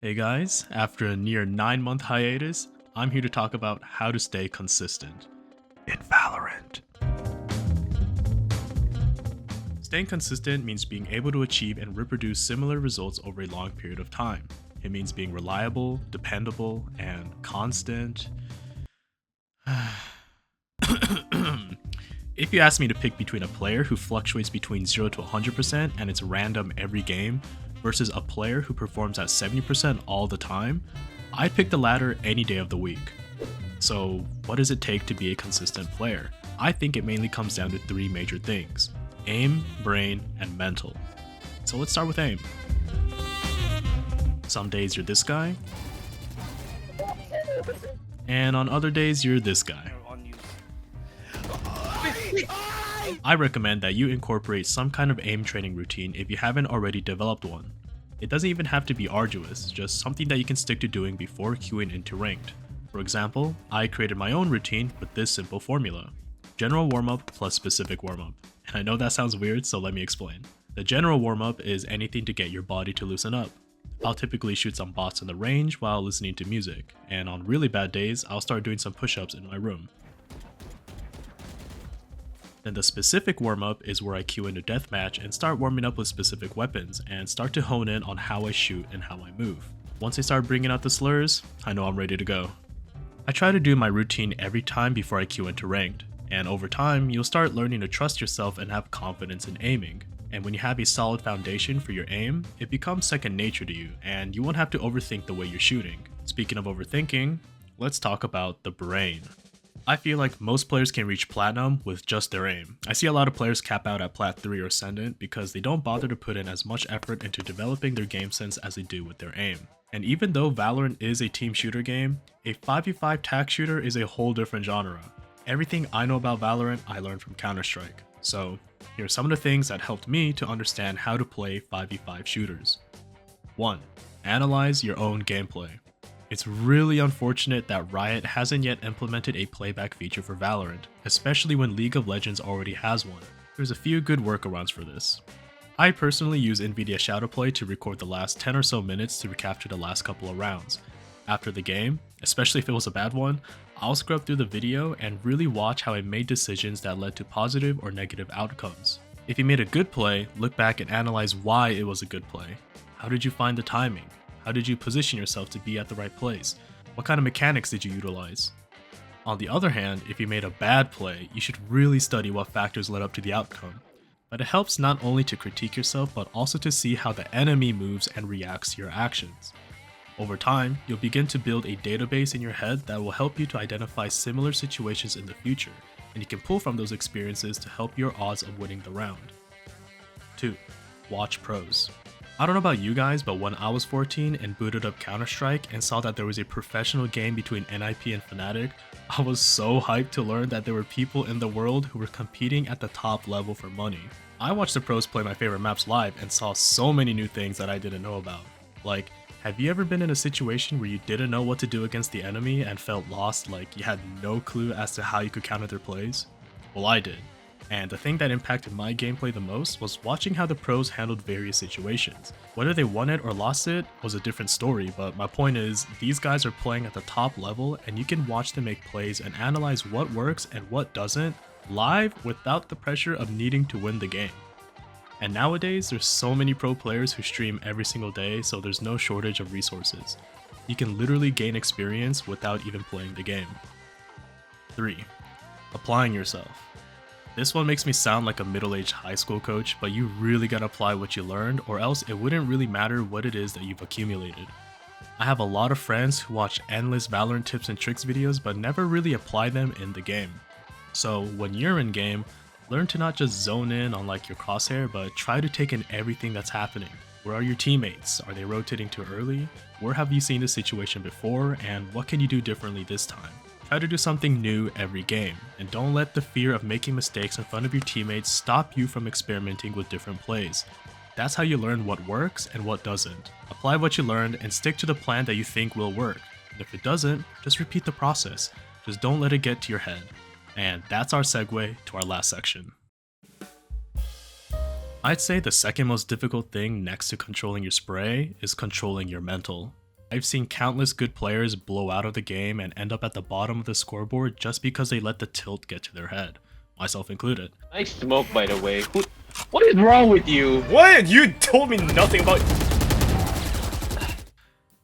Hey guys, after a near 9-month hiatus, I'm here to talk about how to stay consistent in Valorant. Staying consistent means being able to achieve and reproduce similar results over a long period of time. It means being reliable, dependable, and constant. If you ask me to pick between a player who fluctuates between 0 to 100% and it's random every game versus a player who performs at 70% all the time, I'd pick the latter any day of the week. So, what does it take to be a consistent player? I think it mainly comes down to three major things: aim, brain, and mental. So let's start with aim. Some days you're this guy, and on other days you're this guy. I recommend that you incorporate some kind of aim training routine if you haven't already developed one. It doesn't even have to be arduous, just something that you can stick to doing before queuing into ranked. For example, I created my own routine with this simple formula: general warm-up plus specific warm-up. And I know that sounds weird, so let me explain. The general warm-up is anything to get your body to loosen up. I'll typically shoot some bots in the range while listening to music, and on really bad days, I'll start doing some push-ups in my room. Then the specific warm-up is where I queue into deathmatch and start warming up with specific weapons and start to hone in on how I shoot and how I move. Once I start bringing out the slurs, I know I'm ready to go. I try to do my routine every time before I queue into ranked, and over time, you'll start learning to trust yourself and have confidence in aiming. And when you have a solid foundation for your aim, it becomes second nature to you, and you won't have to overthink the way you're shooting. Speaking of overthinking, let's talk about the brain. I feel like most players can reach Platinum with just their aim. I see a lot of players cap out at Plat 3 or Ascendant because they don't bother to put in as much effort into developing their game sense as they do with their aim. And even though Valorant is a team shooter game, a 5v5 tag shooter is a whole different genre. Everything I know about Valorant I learned from Counter-Strike. So here are some of the things that helped me to understand how to play 5v5 shooters. 1. Analyze your own gameplay. It's really unfortunate that Riot hasn't yet implemented a playback feature for Valorant, especially when League of Legends already has one. There's a few good workarounds for this. I personally use Nvidia Shadowplay to record the last 10 or so minutes to recapture the last couple of rounds. After the game, especially if it was a bad one, I'll scrub through the video and really watch how I made decisions that led to positive or negative outcomes. If you made a good play, look back and analyze why it was a good play. How did you find the timing? How did you position yourself to be at the right place? What kind of mechanics did you utilize? On the other hand, if you made a bad play, you should really study what factors led up to the outcome. But it helps not only to critique yourself, but also to see how the enemy moves and reacts to your actions. Over time, you'll begin to build a database in your head that will help you to identify similar situations in the future, and you can pull from those experiences to help your odds of winning the round. 2. Watch pros. I don't know about you guys, but when I was 14 and booted up Counter-Strike and saw that there was a professional game between NIP and Fnatic, I was so hyped to learn that there were people in the world who were competing at the top level for money. I watched the pros play my favorite maps live and saw so many new things that I didn't know about. Like, have you ever been in a situation where you didn't know what to do against the enemy and felt lost, like you had no clue as to how you could counter their plays? Well, I did. And the thing that impacted my gameplay the most was watching how the pros handled various situations. Whether they won it or lost it was a different story, but my point is, these guys are playing at the top level and you can watch them make plays and analyze what works and what doesn't live without the pressure of needing to win the game. And nowadays, there's so many pro players who stream every single day, so there's no shortage of resources. You can literally gain experience without even playing the game. 3. Applying yourself. This one makes me sound like a middle-aged high school coach, but you really gotta apply what you learned, or else it wouldn't really matter what it is that you've accumulated. I have a lot of friends who watch endless Valorant tips and tricks videos but never really apply them in the game. So when you're in game, learn to not just zone in on like your crosshair, but try to take in everything that's happening. Where are your teammates? Are they rotating too early? Where have you seen this situation before, and what can you do differently this time? Try to do something new every game, and don't let the fear of making mistakes in front of your teammates stop you from experimenting with different plays. That's how you learn what works and what doesn't. Apply what you learned and stick to the plan that you think will work. And if it doesn't, just repeat the process. Just don't let it get to your head. And that's our segue to our last section. I'd say the second most difficult thing next to controlling your spray is controlling your mental. I've seen countless good players blow out of the game and end up at the bottom of the scoreboard just because they let the tilt get to their head, myself included. Nice smoke, by the way. What is wrong with you? What? You told me nothing about...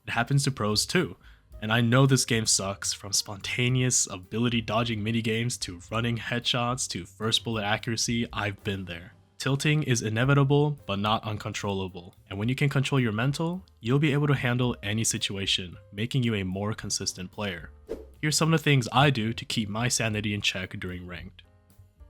It happens to pros too, and I know this game sucks, from spontaneous ability dodging minigames to running headshots to first bullet accuracy. I've been there. Tilting is inevitable but not uncontrollable, and when you can control your mental, you'll be able to handle any situation, making you a more consistent player. Here's some of the things I do to keep my sanity in check during ranked.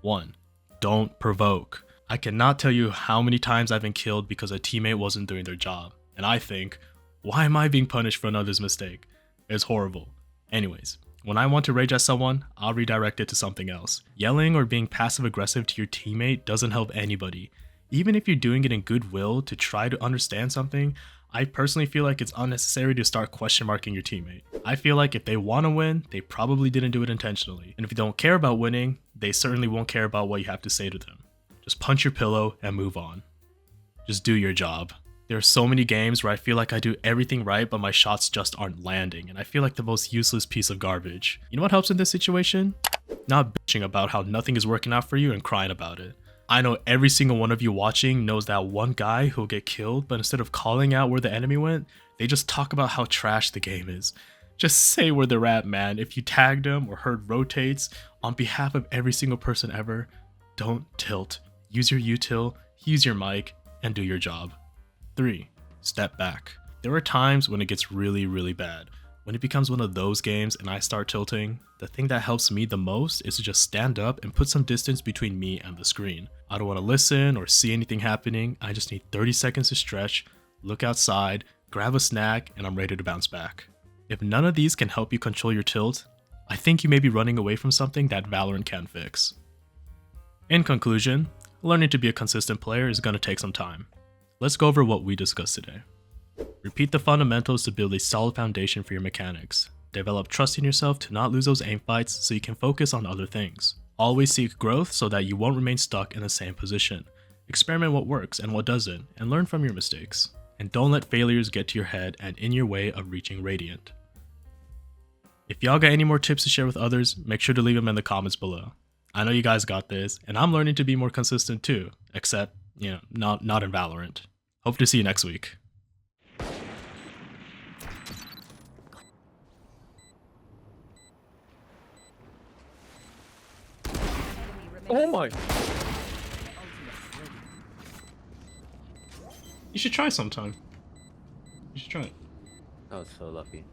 1. Don't provoke. I cannot tell you how many times I've been killed because a teammate wasn't doing their job, and I think, why am I being punished for another's mistake? It's horrible. Anyways, when I want to rage at someone, I'll redirect it to something else. Yelling or being passive aggressive to your teammate doesn't help anybody. Even if you're doing it in goodwill to try to understand something, I personally feel like it's unnecessary to start question marking your teammate. I feel like if they want to win, they probably didn't do it intentionally. And if you don't care about winning, they certainly won't care about what you have to say to them. Just punch your pillow and move on. Just do your job. There are so many games where I feel like I do everything right, but my shots just aren't landing, and I feel like the most useless piece of garbage. You know what helps in this situation? Not bitching about how nothing is working out for you and crying about it. I know every single one of you watching knows that one guy who'll get killed, but instead of calling out where the enemy went, they just talk about how trash the game is. Just say where they're at, man. If you tagged them or heard rotates, on behalf of every single person ever, don't tilt. Use your util, use your mic, and do your job. 3. Step back. There are times when it gets really bad. When it becomes one of those games and I start tilting, the thing that helps me the most is to just stand up and put some distance between me and the screen. I don't want to listen or see anything happening. I just need 30 seconds to stretch, look outside, grab a snack, and I'm ready to bounce back. If none of these can help you control your tilt, I think you may be running away from something that Valorant can fix. In conclusion, learning to be a consistent player is going to take some time. Let's go over what we discussed today. Repeat the fundamentals to build a solid foundation for your mechanics. Develop trust in yourself to not lose those aim fights so you can focus on other things. Always seek growth so that you won't remain stuck in the same position. Experiment what works and what doesn't, and learn from your mistakes. And don't let failures get to your head and in your way of reaching Radiant. If y'all got any more tips to share with others, make sure to leave them in the comments below. I know you guys got this, and I'm learning to be more consistent too, except, not in Valorant. Hope to see you next week. Oh my... You should try sometime. You should try it. That was so lucky.